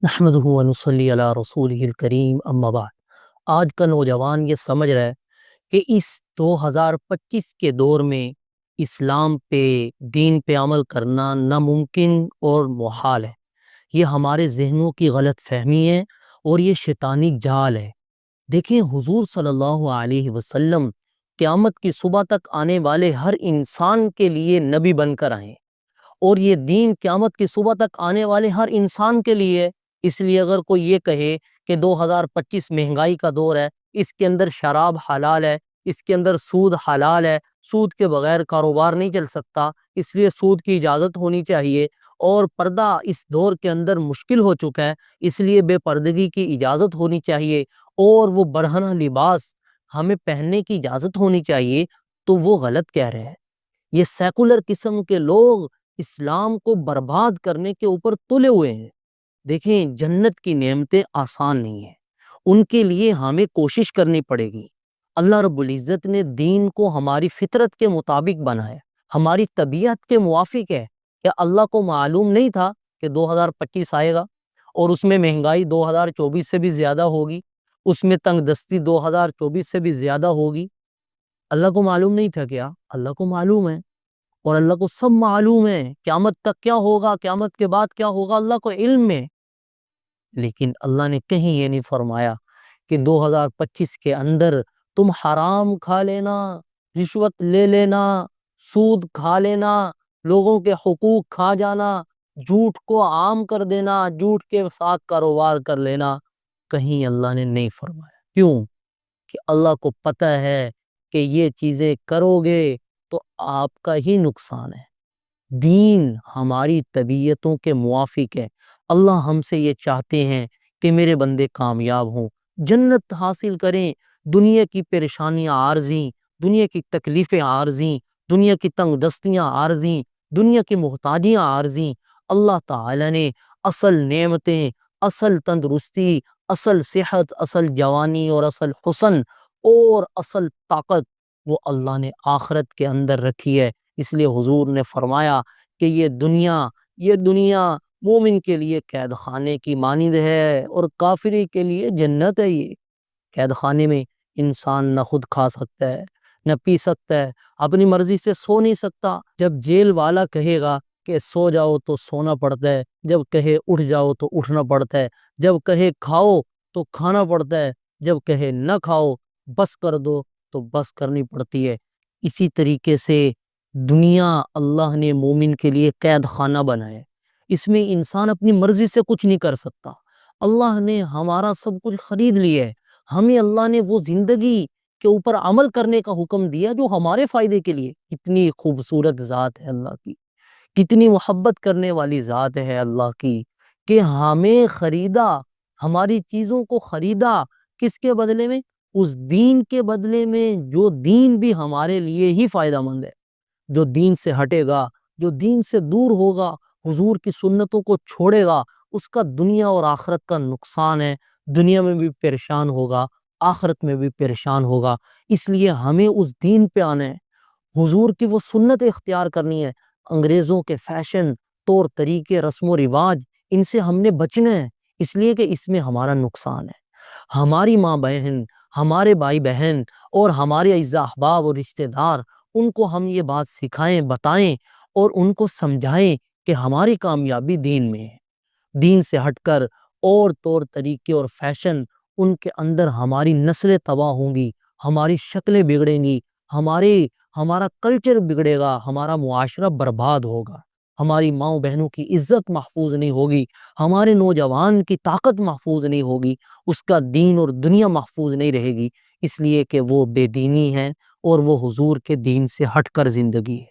نحمدہ ونصلی علی رسولہ الکریم اما بعد۔ آج کا نوجوان یہ سمجھ رہا ہے کہ اس 2025 کے دور میں اسلام پہ، دین پہ عمل کرنا ناممکن اور محال ہے۔ یہ ہمارے ذہنوں کی غلط فہمی ہے اور یہ شیطانی جال ہے۔ دیکھیں، حضور صلی اللہ علیہ وسلم قیامت کی صبح تک آنے والے ہر انسان کے لیے نبی بن کر آئے، اور یہ دین قیامت کی صبح تک آنے والے ہر انسان کے لیے ہے۔ اس لیے اگر کوئی یہ کہے کہ 2025 مہنگائی کا دور ہے، اس کے اندر شراب حلال ہے، اس کے اندر سود حلال ہے، سود کے بغیر کاروبار نہیں چل سکتا، اس لیے سود کی اجازت ہونی چاہیے، اور پردہ اس دور کے اندر مشکل ہو چکا ہے، اس لیے بے پردگی کی اجازت ہونی چاہیے، اور وہ برہنہ لباس ہمیں پہننے کی اجازت ہونی چاہیے، تو وہ غلط کہہ رہے ہیں۔ یہ سیکولر قسم کے لوگ اسلام کو برباد کرنے کے اوپر تلے ہوئے ہیں۔ دیکھیں، جنت کی نعمتیں آسان نہیں ہیں، ان کے لیے ہمیں کوشش کرنی پڑے گی۔ اللہ رب العزت نے دین کو ہماری فطرت کے مطابق بنایا، ہماری طبیعت کے موافق ہے۔ کیا اللہ کو معلوم نہیں تھا کہ 2025 آئے گا اور اس میں مہنگائی 2024 سے بھی زیادہ ہوگی، اس میں تنگ دستی 2024 سے بھی زیادہ ہوگی؟ اللہ کو معلوم نہیں تھا کیا؟ اللہ کو معلوم ہے، اور اللہ کو سب معلوم ہے۔ قیامت تک کیا ہوگا، قیامت کے بعد کیا ہوگا، اللہ کو علم ہے۔ لیکن اللہ نے کہیں یہ نہیں فرمایا کہ 2025 کے اندر تم حرام کھا لینا، رشوت لے لینا، سود کھا لینا، لوگوں کے حقوق کھا جانا، جھوٹ کو عام کر دینا، جھوٹ کے ساتھ کاروبار کر لینا۔ کہیں اللہ نے نہیں فرمایا۔ کیوں؟ کہ اللہ کو پتہ ہے کہ یہ چیزیں کرو گے تو آپ کا ہی نقصان ہے۔ دین ہماری طبیعتوں کے موافق ہے۔ اللہ ہم سے یہ چاہتے ہیں کہ میرے بندے کامیاب ہوں، جنت حاصل کریں، دنیا کی پریشانیاں عارضی، دنیا کی تکلیفیں عارضی، دنیا کی تنگ دستیاں عارضی، دنیا کی محتاجیاں عارضی۔ اللہ تعالی نے اصل نعمتیں، اصل تندرستی، اصل صحت، اصل جوانی اور اصل حسن اور اصل طاقت وہ اللہ نے آخرت کے اندر رکھی ہے۔ اس لیے حضور نے فرمایا کہ یہ دنیا مومن کے لیے قید خانے کی مانند ہے اور کافری کے لیے جنت ہے۔ یہ قید خانے میں انسان نہ خود کھا سکتا ہے، نہ پی سکتا ہے، اپنی مرضی سے سو نہیں سکتا۔ جب جیل والا کہے گا کہ سو جاؤ تو سونا پڑتا ہے، جب کہے اٹھ جاؤ تو اٹھنا پڑتا ہے، جب کہے کھاؤ تو کھانا پڑتا ہے، جب کہے نہ کھاؤ بس کر دو تو بس کرنی پڑتی ہے۔ اسی طریقے سے دنیا اللہ نے مومن کے لیے قید خانہ بنایا ہے۔ اس میں انسان اپنی مرضی سے کچھ نہیں کر سکتا۔ اللہ نے ہمارا سب کچھ خرید لیا ہے۔ ہمیں اللہ نے وہ زندگی کے اوپر عمل کرنے کا حکم دیا جو ہمارے فائدے کے لیے۔ کتنی خوبصورت ذات ہے اللہ کی، کتنی محبت کرنے والی ذات ہے اللہ کی، کہ ہمیں خریدا، ہماری چیزوں کو خریدا، کس کے بدلے میں؟ اس دین کے بدلے میں، جو دین بھی ہمارے لیے ہی فائدہ مند ہے۔ جو دین سے ہٹے گا، جو دین سے دور ہوگا، حضور کی سنتوں کو چھوڑے گا، اس کا دنیا اور آخرت کا نقصان ہے۔ دنیا میں بھی پریشان ہوگا، آخرت میں بھی پریشان ہوگا۔ اس لیے ہمیں اس دین پہ آنا ہے، حضور کی وہ سنت اختیار کرنی ہے۔ انگریزوں کے فیشن، طور طریقے، رسم و رواج، ان سے ہم نے بچنا ہے، اس لیے کہ اس میں ہمارا نقصان ہے۔ ہماری ماں بہن، ہمارے بھائی بہن اور ہمارے اعزاء احباب اور رشتہ دار، ان کو ہم یہ بات سکھائیں، بتائیں اور ان کو سمجھائیں کہ ہماری کامیابی دین میں ہے۔ دین سے ہٹ کر اور طور طریقے اور فیشن، ان کے اندر ہماری نسلیں تباہ ہوں گی، ہماری شکلیں بگڑیں گی، ہمارا کلچر بگڑے گا، ہمارا معاشرہ برباد ہوگا، ہماری ماں بہنوں کی عزت محفوظ نہیں ہوگی، ہمارے نوجوان کی طاقت محفوظ نہیں ہوگی، اس کا دین اور دنیا محفوظ نہیں رہے گی، اس لیے کہ وہ بے دینی ہے اور وہ حضور کے دین سے ہٹ کر زندگی ہے۔